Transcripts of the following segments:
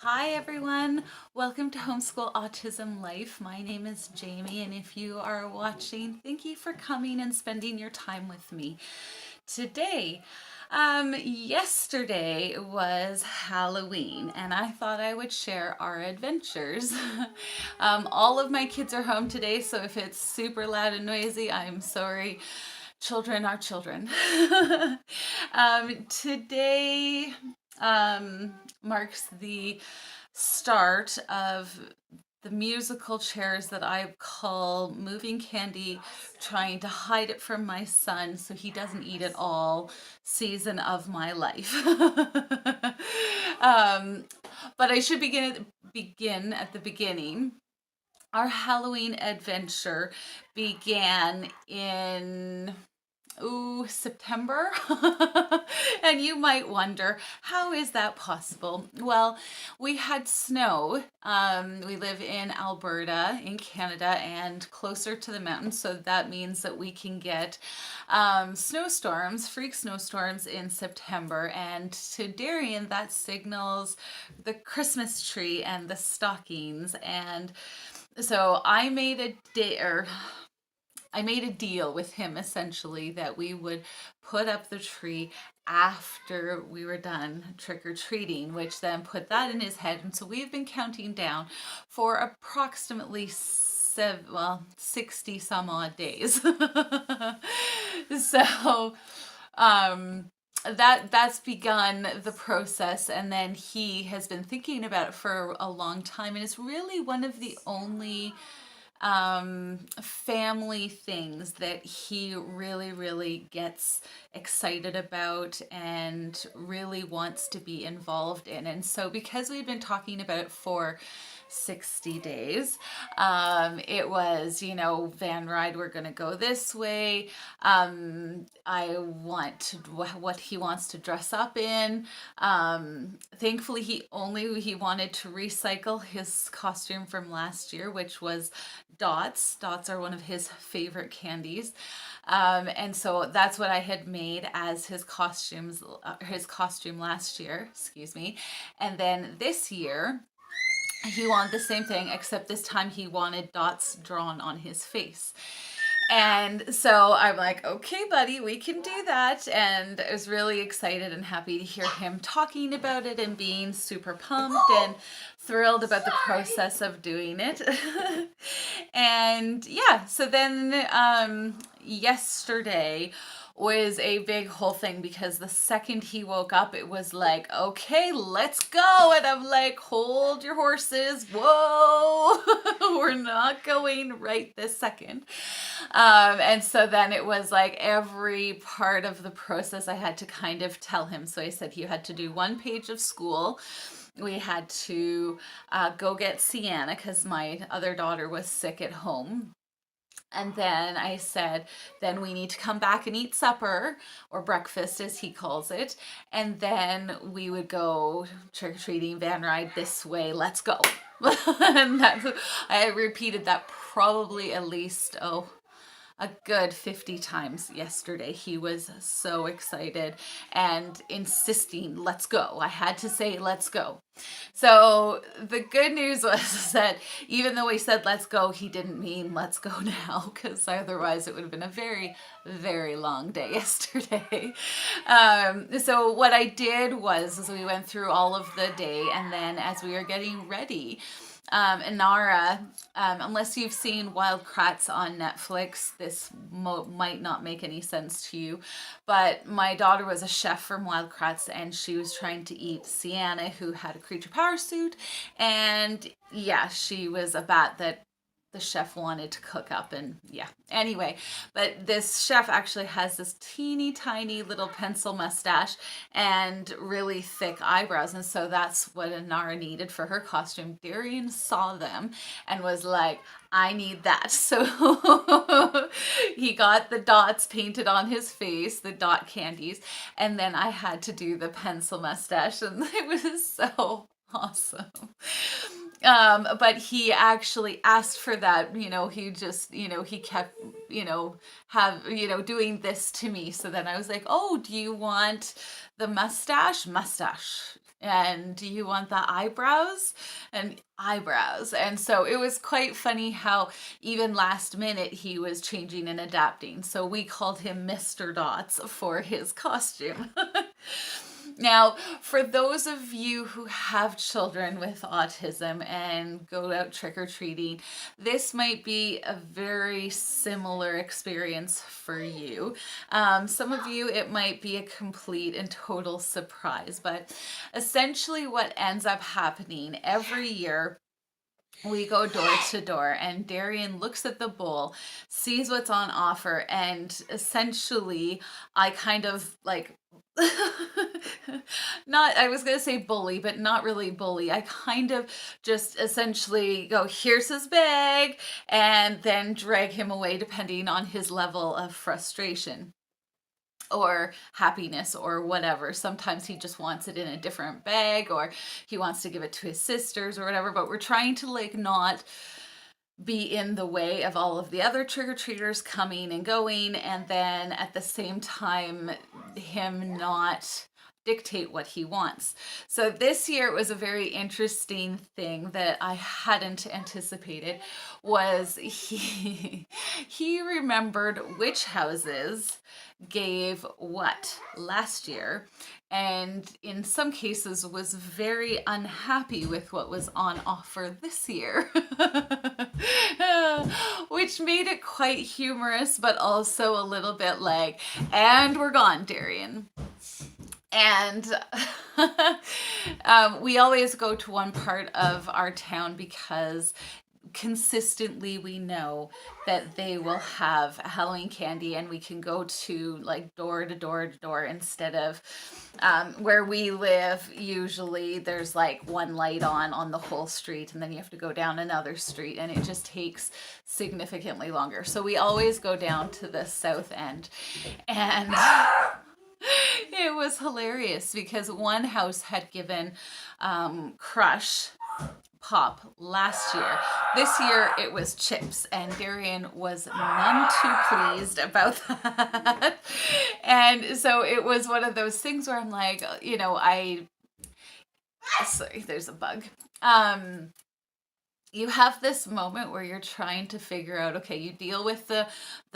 Hi everyone, welcome to Homeschool Autism Life. My name is Jamie, and if you are watching, thank you for coming and spending your time with me today. Yesterday was Halloween, and I thought I would share our adventures. All of my kids are home today, so if it's super loud and noisy, I'm sorry. Children are children. Today marks the start of the musical chairs that I call moving candy, trying to hide it from my son so he doesn't eat it all season of my life. But I should begin at the beginning. Our Halloween adventure began in September. And you might wonder, how is that possible? Well, we had snow. We live in Alberta in Canada and closer to the mountains, so that means that we can get snowstorms, freak snowstorms in September. And to Darrion, that signals the Christmas tree and the stockings. And so I made a deal with him essentially that we would put up the tree after we were done trick-or-treating, which then put that in his head. And so we've been counting down for approximately 60 some odd days. So that's begun the process, and then he has been thinking about it for a long time, and it's really one of the only family things that he really gets excited about and really wants to be involved in. And so because we've been talking about it for 60 days. It was, van ride, we're going to go this way. I want what he wants to dress up in. Thankfully, he wanted to recycle his costume from last year, which was dots. Dots are one of his favorite candies. And so that's what I had made as his costume last year, excuse me. And then this year, he wanted the same thing, except this time he wanted dots drawn on his face. And so I'm like, okay, buddy, we can do that. And I was really excited and happy to hear him talking about it and being super pumped and thrilled about the process of doing it. And yeah, so then yesterday was a big whole thing, because the second he woke up, it was like, okay, let's go. And I'm like, hold your horses. Whoa, we're not going right this second. And so then it was like every part of the process I had to kind of tell him. So I said, you had to do 1 page of school. We had to go get Sienna because my other daughter was sick at home. And then I said, then we need to come back and eat supper, or breakfast as he calls it. And then we would go trick-or-treating, van ride this way, let's go. And I repeated that probably at least, a good 50 times yesterday. He was so excited and insisting, let's go. I had to say, let's go. So the good news was that even though he said, let's go, he didn't mean let's go now, because otherwise it would have been a very long day yesterday. So what I did was we went through all of the day, and then as we were getting ready, Inara, unless you've seen Wild Kratts on Netflix, this might not make any sense to you, but my daughter was a chef from Wild Kratts, and she was trying to eat Sienna, who had a creature power suit, and yeah, she was a bat that the chef wanted to cook up. And yeah, anyway, but this chef actually has this teeny tiny little pencil mustache and really thick eyebrows, and so that's what Anara needed for her costume. Darrion saw them and was like, I need that. So he got the dots painted on his face, the dot candies, and then I had to do the pencil mustache, and it was so awesome. But he actually asked for that, he just, he kept, doing this to me. So then I was like, oh, do you want the mustache? Mustache. And do you want the eyebrows? And eyebrows. And so it was quite funny how even last minute he was changing and adapting. So we called him Mr. Dots for his costume. Now, for those of you who have children with autism and go out trick-or-treating, this might be a very similar experience for you. Some of you, it might be a complete and total surprise, but essentially what ends up happening every year, we go door to door and Darrion looks at the bowl, sees what's on offer, and essentially I kind of like not, I was going to say bully, but not really bully. I kind of just essentially go, here's his bag, and then drag him away depending on his level of frustration or happiness or whatever. Sometimes he just wants it in a different bag, or he wants to give it to his sisters or whatever, but we're trying to like not be in the way of all of the other trick-or-treaters coming and going, and then at the same time him not dictate what he wants. So this year it was a very interesting thing that I hadn't anticipated. Was he remembered which houses gave what last year, and in some cases was very unhappy with what was on offer this year. Which made it quite humorous, but also a little bit like, and we're gone, Darrion. And we always go to one part of our town because consistently we know that they will have Halloween candy, and we can go to like door to door to door instead of where we live. Usually there's like one light on the whole street, and then you have to go down another street, and it just takes significantly longer. So we always go down to the south end, and it was hilarious because one house had given Crush Pop last year. This year it was chips, and Darrion was none too pleased about that. And so it was one of those things where I'm like, sorry, there's a bug. You have this moment where you're trying to figure out, okay, you deal with the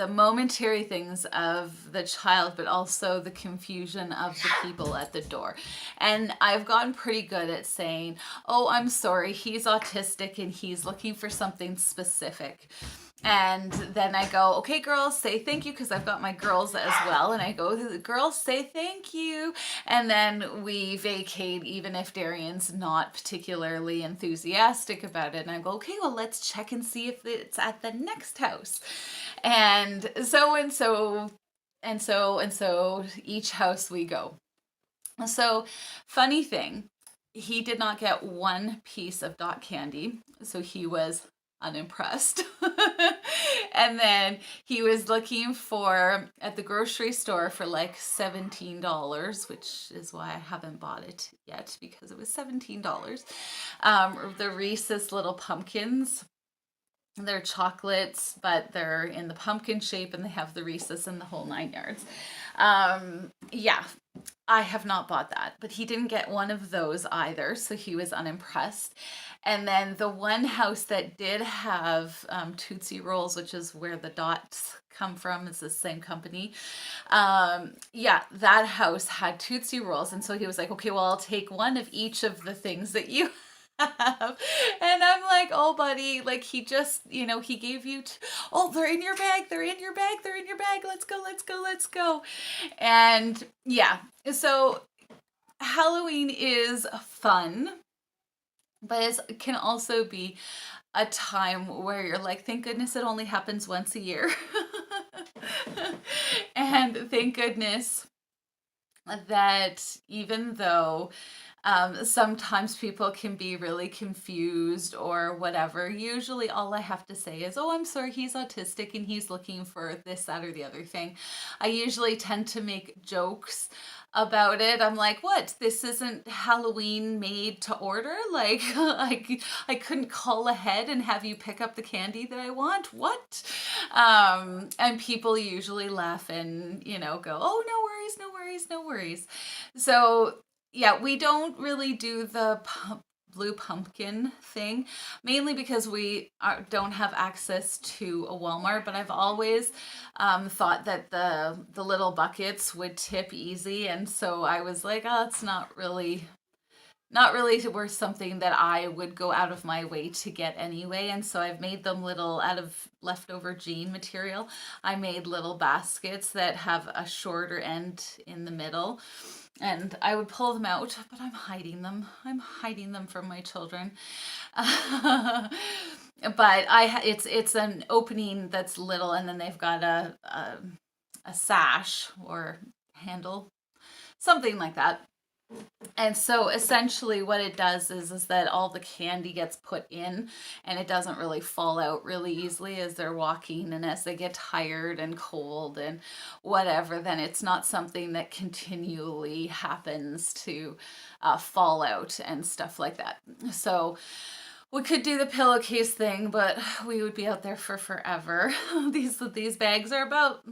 momentary things of the child, but also the confusion of the people at the door. And I've gotten pretty good at saying, oh, I'm sorry, he's autistic and he's looking for something specific. And then I go, okay, girls, say thank you, because I've got my girls as well. And I go, girls, say thank you. And then we vacate, even if Darrion's not particularly enthusiastic about it. And I go, okay, well, let's check and see if it's at the next house. And so each house we go. So funny thing, he did not get one piece of dot candy. So he was unimpressed. And then he was looking for at the grocery store for like $17, which is why I haven't bought it yet, because it was $17. The Reese's little pumpkins. They're chocolates, but they're in the pumpkin shape, and they have the Reese's and the whole 9 yards. Yeah, I have not bought that, but he didn't get one of those either, so he was unimpressed. And then the one house that did have Tootsie Rolls, which is where the dots come from, it's the same company. Yeah, that house had Tootsie Rolls, and so he was like, okay, well, I'll take one of each of the things that you have. And I'm like, oh, buddy, like he just, he gave you, oh, they're in your bag, they're in your bag, they're in your bag, let's go, let's go, let's go. And yeah, so Halloween is fun, but it can also be a time where you're like, thank goodness it only happens once a year. And thank goodness that even though sometimes people can be really confused or whatever, usually all I have to say is, oh, I'm sorry, he's autistic and he's looking for this, that, or the other thing. I usually tend to make jokes about it. I'm like, what? This isn't Halloween made to order? Like, I couldn't call ahead and have you pick up the candy that I want? What? And people usually laugh and, go, oh, no worries, no worries, no worries. So yeah, we don't really do the blue pumpkin thing, mainly because we don't have access to a Walmart. But I've always thought that the little buckets would tip easy, and so I was like, oh, it's not really worth something that I would go out of my way to get anyway. And so I've made them little, out of leftover jean material, I made little baskets that have a shorter end in the middle. And I would pull them out, but I'm hiding them. I'm hiding them from my children. But it's an opening that's little, and then they've got a sash or handle, something like that. And so essentially what it does is that all the candy gets put in, and it doesn't really fall out really easily as they're walking, and as they get tired and cold and whatever, then it's not something that continually happens to fall out and stuff like that. So we could do the pillowcase thing, but we would be out there for forever. These bags are about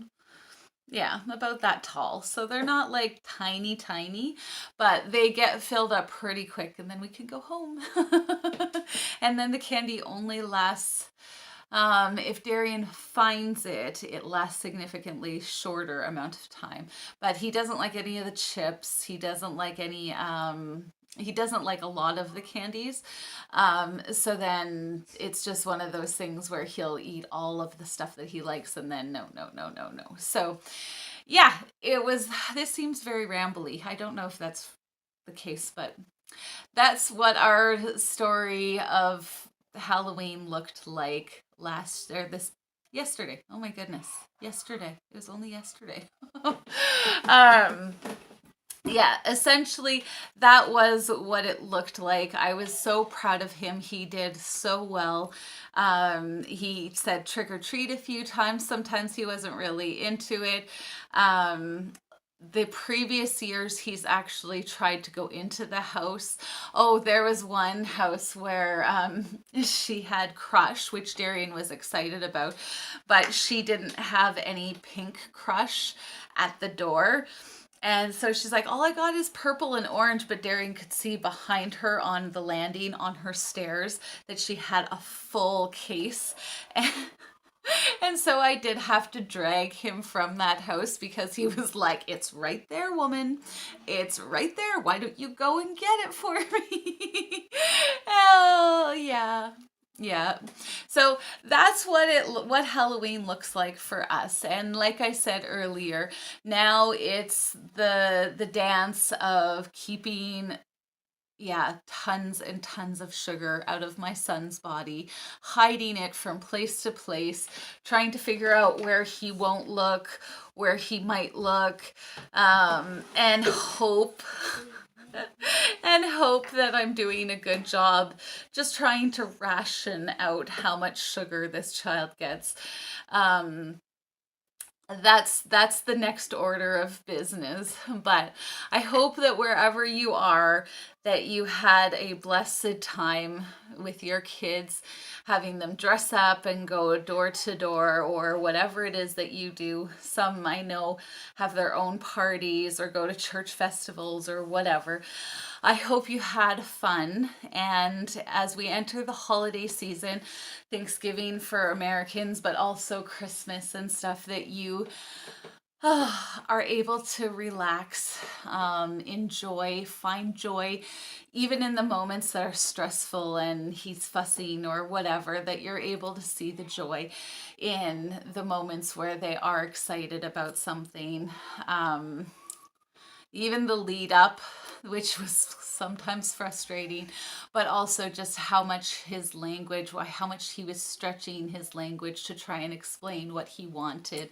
that tall. So they're not like tiny, tiny, but they get filled up pretty quick, and then we can go home. And then the candy only lasts, if Darrion finds it, it lasts significantly shorter amount of time. But he doesn't like any of the chips. He doesn't like any, he doesn't like a lot of the candies. So then it's just one of those things where he'll eat all of the stuff that he likes, and then no, no, no, no, no. So yeah, this seems very rambly. I don't know if that's the case, but that's what our story of Halloween looked like yesterday. Oh my goodness. Yesterday. It was only yesterday. Yeah, essentially that was what it looked like. I was so proud of him. He did so well. He said trick or treat a few times. Sometimes he wasn't really into it. The previous years, he's actually tried to go into the house. Oh, there was one house where she had Crush, which Darrion was excited about, but she didn't have any pink Crush at the door. And so she's like, all I got is purple and orange, but Darrion could see behind her on the landing on her stairs that she had a full case. And so I did have to drag him from that house because he was like, it's right there, woman. It's right there. Why don't you go and get it for me? Oh, yeah. Yeah. So that's what Halloween looks like for us. And like I said earlier, now it's the dance of keeping tons and tons of sugar out of my son's body, hiding it from place to place, trying to figure out where he won't look, where he might look, and hope that I'm doing a good job just trying to ration out how much sugar this child gets. That's the next order of business. But I hope that wherever you are, that you had a blessed time with your kids, having them dress up and go door to door or whatever it is that you do. Some I know have their own parties or go to church festivals or whatever. I hope you had fun. And as we enter the holiday season, Thanksgiving for Americans, but also Christmas and stuff, that you are able to relax, enjoy, find joy, even in the moments that are stressful and he's fussing or whatever, that you're able to see the joy in the moments where they are excited about something. Even the lead up, which was sometimes frustrating, but also just how much how much he was stretching his language to try and explain what he wanted.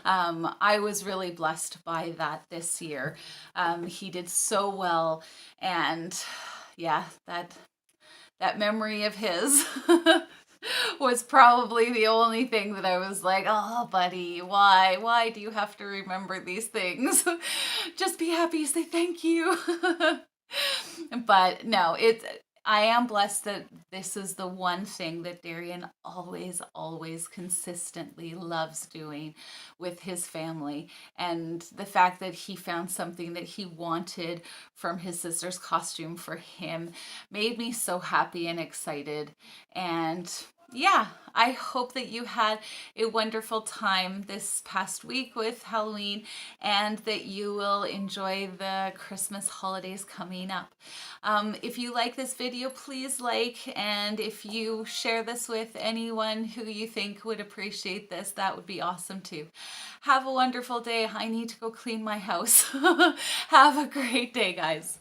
I was really blessed by that this year. He did so well, and yeah, that memory of his was probably the only thing that I was like, oh, buddy, why do you have to remember these things? Just be happy, say thank you. But no, I am blessed that this is the one thing that Darrion always, always consistently loves doing with his family. And the fact that he found something that he wanted from his sister's costume for him made me so happy and excited. And yeah, I hope that you had a wonderful time this past week with Halloween and that you will enjoy the Christmas holidays coming up. If you like this video, please like, and if you share this with anyone who you think would appreciate this, that would be awesome too. Have a wonderful day. I need to go clean my house. Have a great day, guys.